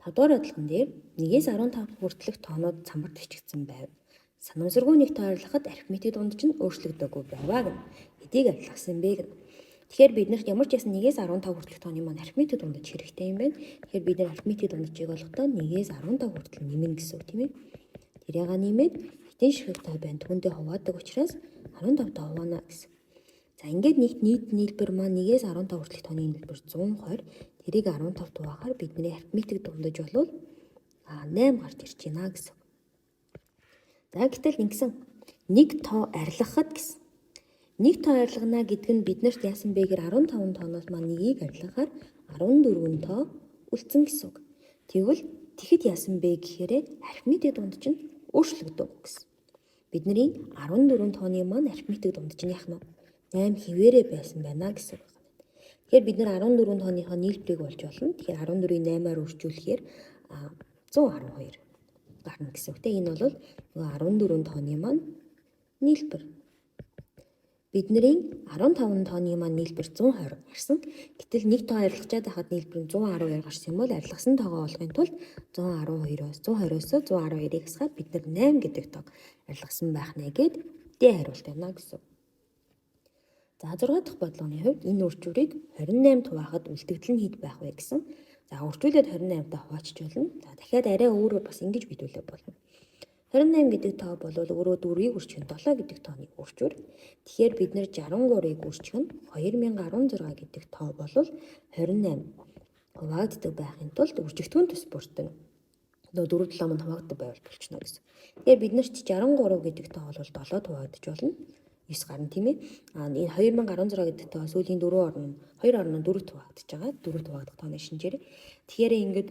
5 дугаар бодлогон дээр 1-ээс 15 хүртэлх тоонууд самбарт бичигдсэн байв. Санамсаргүй нэг тоорлоход арифметик дундаж нь өөрчлөгдөөгүй байваа гэнэ. Эдийг арилгасан бэ гэнэ. Тэгэхээр бид нарт ямар ч ясан 1-ээс 15 хүртэлх тооны маань арифметик дундаж хэрэгтэй юм байна. Тэгэхээр бид нар арифметик дундажийг олохдоо 1-ээс 15 хүртэл нэмнэ гэсэн үг тийм ээ. Тэрийг нэмээд хитэн ширхэг тоо байна. Түүндээ хуваадаг учраас 15 тоо хуваана гэсэн. За ингээд нийт нийлбэр маань 1-ээс 15 хүртэлх тооны нийлбэр 120. Тэрийг 15 хуваахаар бидний арифметик дундаж болвол 8 гарч ирж байна гэсэн. За гэтэл ингэсэн нэг тоо арилгахад гэсэн. Нэг тоо арилгана гэдэг нь биднэрт яасан бэ гэхээр 15 тооноос маань нэгийг арилгахаар 14 тоо үлдсэн гэсэн үг. Тэгвэл тэгэхэд яасан бэ гэхээр арифметик дундаж нь өөрчлөгдөв гэсэн. Бидний 14 тооны маань арифметик дундаж нь яах нь 8 хിവэрэ байсан байна гэсэн үг. Тэгэхээр бид нар 14 тооныхоо нийлбэрийг олж болно. Тэгэхээр 14-ийг 8-аар үржүүлэхээр 112 гарна гэсэн үг. Энэ бол нөгөө 14 тооны маань нийлбэр. Бидний 15 тооны маань нийлбэр 120 гарсан. Гэтэл нэг тоо арилгачаад байхад нийлбэр нь 112 гарсан юм бол арилгасан тоогоо олохын тулд 112-оос 120-оос 112-ыг хасгаад бид нар 8 гэдэг тоог арилгасан байх нэ гэд дэ хариулт байна гэсэн. За 6 дахь бодлогын хувьд энэ үржүүрийг 28 хуваахад үлдэгдэл нь хэд байх вэ гэсэн. За үржүүлээд 28-таа хуваачч болно. За дахиад арай өөрөөр бас ингэж бидүүлэх болно. 28 гэдэг тоо бол өөрөө 4-ийг үржих нь 7 гэдэг тооны үржүүр. Тэгэхээр бид нэр 63-ыг үржих нь 2016 гэдэг тоо бол 28 хуваагддаг байхын тулд үржигдэхүүн төс бүртэн 4-7 мань хуваагддаг байвал болчихно гэсэн. Тэгэхээр бид нарт 63 гэдэг тоо бол 7 хуваагдаж болно. 9 гарна тийм ээ. Энэ 2016 гэдэг тоо сүүлийн 4 орно 2 орно 4 хуваагдаж байгаа. 4 хуваагдах тооны шинжээр. Тэгэхээр ингээд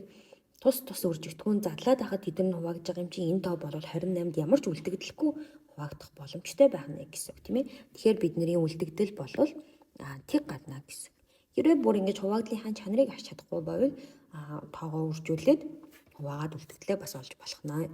тус үржигдэхүүн задлаад хахад тэд нар хуваагдж байгаа юм чинь энэ тоо бол 28-д ямар ч үлдэгдэлгүй хуваагдах боломжтой байх нэ гэсэн үг тийм ээ. Тэгэхээр бидний үлдэгдэл бол тэг гадна гэсэн. Хэрвээ бүр ингэж хуваагдлынхаа чанарыг харж чадахгүй байвал тоогоо үржүүлээд хуваагаад үлдэгдлээ бас олж болох нэ.